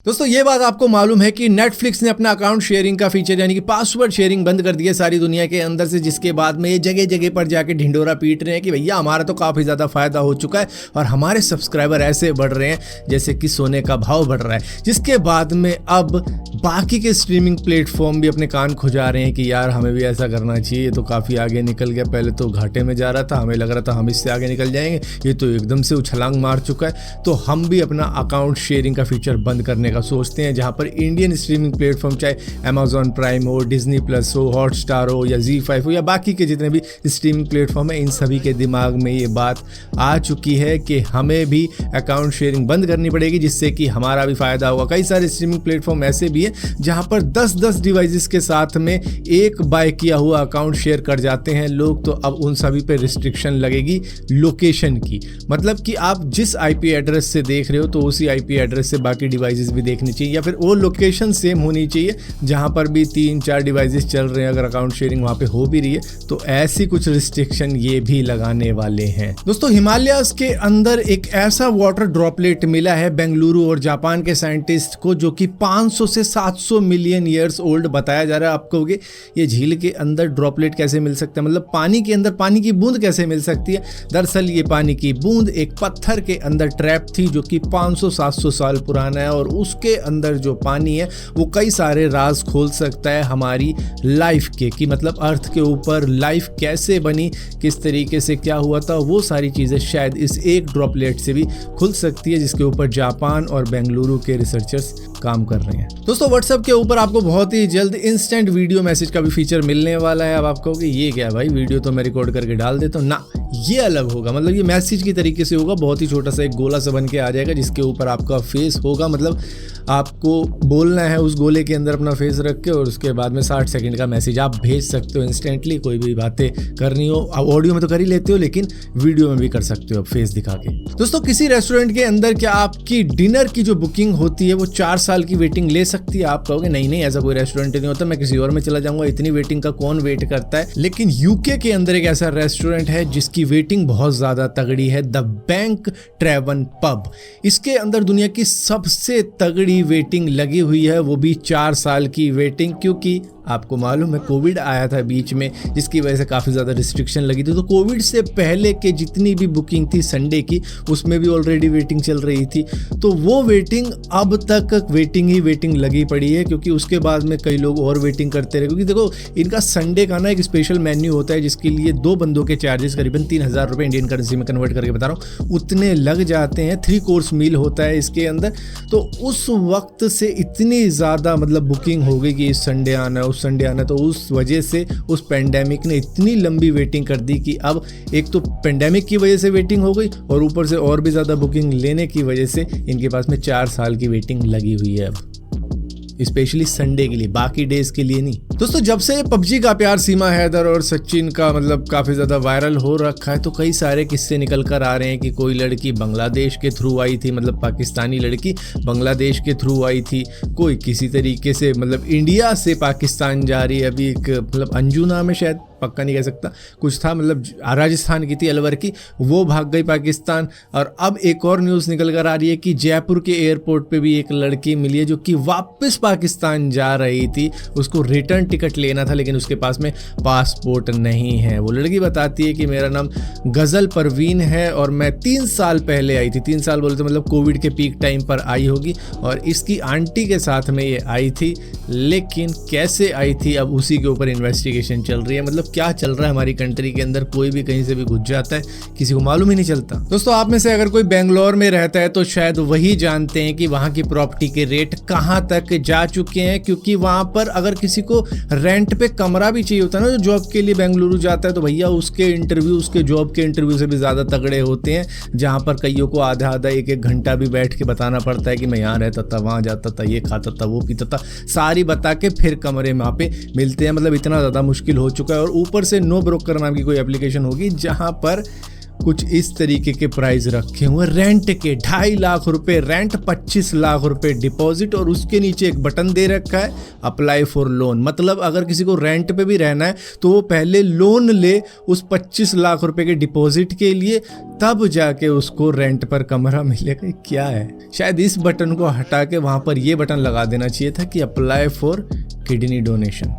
दोस्तों ये बात आपको मालूम है कि नेटफ्लिक्स ने अपना अकाउंट शेयरिंग का फीचर यानी कि पासवर्ड शेयरिंग बंद कर दिया सारी दुनिया के अंदर से, जिसके बाद में ये जगह जगह पर जाके ढिंडोरा पीट रहे हैं कि भैया हमारा तो काफ़ी ज़्यादा फायदा हो चुका है और हमारे सब्सक्राइबर ऐसे बढ़ रहे हैं जैसे कि सोने का भाव बढ़ रहा है। जिसके बाद में अब बाकी के स्ट्रीमिंग प्लेटफॉर्म भी अपने कान खुजा रहे हैं कि यार हमें भी ऐसा करना चाहिए, ये तो काफ़ी आगे निकल गया, पहले तो घाटे में जा रहा था, हमें लग रहा था हम इससे आगे निकल जाएंगे, ये तो एकदम से उछलांग मार चुका है, तो हम भी अपना अकाउंट शेयरिंग का फीचर बंद करने का सोचते हैं। जहाँ पर इंडियन स्ट्रीमिंग प्लेटफॉर्म चाहे अमेजॉन प्राइम हो, डिज्नी प्लस हो, हॉटस्टार हो या ZEE5 हो या बाकी के जितने भी स्ट्रीमिंग प्लेटफॉर्म है, इन सभी के दिमाग में ये बात आ चुकी है कि हमें भी अकाउंट शेयरिंग बंद करनी पड़ेगी, जिससे कि हमारा भी फायदा होगा। कई सारे स्ट्रीमिंग प्लेटफॉर्म ऐसे भी हैं जहाँ पर 10-10 डिवाइसेस के साथ में एक बाय किया हुआ अकाउंट शेयर कर जाते हैं लोग, तो अब उन सभी पे रिस्ट्रिक्शन लगेगी लोकेशन की। मतलब कि आप जिस IP एड्रेस से देख रहे हो तो उसी IP एड्रेस से बाकी डिवाइसेस भी देखनी चाहिए, या फिर वो लोकेशन सेम होनी चाहिए जहाँ पर भी 3-4 डिवाइसेस चल रहे हैं। अगर अकाउंट शेयरिंग वहाँ पे हो भी रही है तो ऐसी कुछ रिस्ट्रिक्शन ये भी लगाने वाले हैं। दोस्तों हिमालयास के अंदर एक ऐसा वाटर ड्रॉपलेट मिला है बेंगलुरु और जापान के साइंटिस्ट को, जो कि 500 से 700 मिलियन ईयर्स ओल्ड बताया जा रहा है। आप कहोगे ये झील के अंदर ड्रॉपलेट कैसे मिल सकता है, मतलब पानी के अंदर पानी की बूंद कैसे मिल सकती है। दरअसल ये पानी की बूंद एक पत्थर के अंदर ट्रैप थी जो कि 500-700 साल पुराना है, और उसके अंदर जो पानी है वो कई सारे राज खोल सकता है हमारी लाइफ के, कि मतलब अर्थ के ऊपर लाइफ कैसे बनी, किस तरीके से क्या हुआ था, वो सारी चीज़ें शायद इस एक ड्रॉपलेट से भी खुल सकती है, जिसके ऊपर जापान और बेंगलुरु के रिसर्चर्स काम कर रहे हैं। दोस्तों व्हाट्सएप के ऊपर आपको बहुत ही जल्द इंस्टेंट वीडियो मैसेज का भी फीचर मिलने वाला है। अब आप कहोगे ये क्या भाई, वीडियो तो मैं रिकॉर्ड करके डाल देता हूँ ना, ये अलग होगा। मतलब ये मैसेज की तरीके से होगा, बहुत ही छोटा सा एक गोला सा बन के आ जाएगा जिसके ऊपर आपका फेस होगा। मतलब आपको बोलना है उस गोले के अंदर अपना फेस रख के, और उसके बाद में 60 सेकंड का मैसेज आप भेज सकते हो इंस्टेंटली। कोई भी बातें करनी हो, ऑडियो में तो कर ही लेते हो, लेकिन वीडियो में भी कर सकते हो फेस दिखा के। दोस्तों किसी रेस्टोरेंट के अंदर क्या आपकी डिनर की जो बुकिंग होती है वो 4 साल की वेटिंग ले सकती है? आप कहोगे नहीं नहीं, ऐसा कोई रेस्टोरेंट नहीं होता, मैं किसी और में चला जाऊंगा, इतनी वेटिंग का कौन वेट करता है। लेकिन यूके के अंदर एक ऐसा रेस्टोरेंट है जिसकी वेटिंग बहुत ज्यादा तगड़ी है, द बैंक ट्रेवन पब। इसके अंदर दुनिया की सबसे तगड़ी वेटिंग लगी हुई है, वो भी 4 साल की वेटिंग, क्योंकि आपको मालूम है कोविड आया था बीच में, जिसकी वजह से काफ़ी ज़्यादा रिस्ट्रिक्शन लगी थी। तो कोविड से पहले के जितनी भी बुकिंग थी संडे की, उसमें भी ऑलरेडी वेटिंग चल रही थी। तो वो वेटिंग अब तक वेटिंग ही वेटिंग लगी पड़ी है, क्योंकि उसके बाद में कई लोग और वेटिंग करते रहे। क्योंकि देखो इनका संडे का ना एक स्पेशल मेन्यू होता है, जिसके लिए 2 बंदों के चार्जेस करीबन 3000 रुपये इंडियन करेंसी में कन्वर्ट करके बता रहा हूँ, उतने लग जाते हैं। 3 कोर्स मील होता है इसके अंदर। तो उस वक्त से इतनी ज़्यादा मतलब बुकिंग हो गई कि इस संडे आना उस संडे आना, तो उस वजह से उस पेंडेमिक ने इतनी लंबी वेटिंग कर दी कि अब एक तो पेंडेमिक की वजह से वेटिंग हो गई, और ऊपर से और भी ज़्यादा बुकिंग लेने की वजह से इनके पास में 4 साल की वेटिंग लगी हुई है अब, स्पेशली संडे के लिए, बाकी डेज के लिए नहीं। दोस्तों जब से PUBG का प्यार सीमा हैदर और सचिन का मतलब काफ़ी ज़्यादा वायरल हो रखा है, तो कई सारे किस्से निकल कर आ रहे हैं कि कोई लड़की बांग्लादेश के थ्रू आई थी, मतलब पाकिस्तानी लड़की बांग्लादेश के थ्रू आई थी, कोई किसी तरीके से मतलब इंडिया से पाकिस्तान जा रही है। अभी एक मतलब अंजू नाम है, शायद पक्का नहीं कह सकता, कुछ था, मतलब राजस्थान की थी, अलवर की, वो भाग गई पाकिस्तान। और अब एक और न्यूज़ निकल कर आ रही है कि जयपुर के एयरपोर्ट पे भी एक लड़की मिली है जो कि वापस पाकिस्तान जा रही थी, उसको रिटर्न टिकट लेना था लेकिन उसके पास में पासपोर्ट नहीं है। वो लड़की बताती है कि मेरा नाम गज़ल परवीन है और मैं 3 साल पहले आई थी। 3 साल बोलते मतलब कोविड के पीक टाइम पर आई होगी, और इसकी आंटी के साथ में ये आई थी। लेकिन कैसे आई थी अब उसी के ऊपर इन्वेस्टिगेशन चल रही है। मतलब क्या चल रहा है हमारी कंट्री के अंदर, कोई भी कहीं से भी घुस जाता है, किसी को मालूम ही नहीं चलता। दोस्तों आप में से अगर कोई बेंगलोर में रहता है तो शायद वही जानते हैं कि वहां की प्रॉपर्टी के रेट कहां तक जा चुके हैं, क्योंकि वहां पर अगर किसी को रेंट पे कमरा भी चाहिए होता है ना, जो जॉब के लिए बेंगलुरु जाता है, तो भैया उसके इंटरव्यू, उसके जॉब के इंटरव्यू से भी ज्यादा तगड़े होते हैं, जहां पर कईयों को आधा आधा 1-1 घंटा भी बैठ के बताना पड़ता है कि मैं यहाँ रहता था, वहां जाता था, ये खाता था, वो पीता था, सारी बता के फिर कमरे वहां पे मिलते हैं। मतलब इतना ज्यादा मुश्किल हो चुका है। और ऊपर से नो ब्रोकर नाम की कोई एप्लीकेशन होगी जहां पर कुछ इस तरीके के प्राइस रखे हुए रेंट के। 2.5 लाख रुपए रेंट, 25 लाख रुपए डिपॉजिट और उसके नीचे एक बटन दे रखा है अप्लाई फॉर लोन। मतलब अगर किसी को रेंट पे भी रहना है तो वो पहले लोन ले उस 25 लाख रुपए के डिपॉजिट के लिए, तब जाके उसको रेंट पर कमरा मिलेगा। क्या है, शायद इस बटन को हटा के वहां पर ये बटन लगा देना चाहिए था कि अप्लाई फॉर किडनी डोनेशन।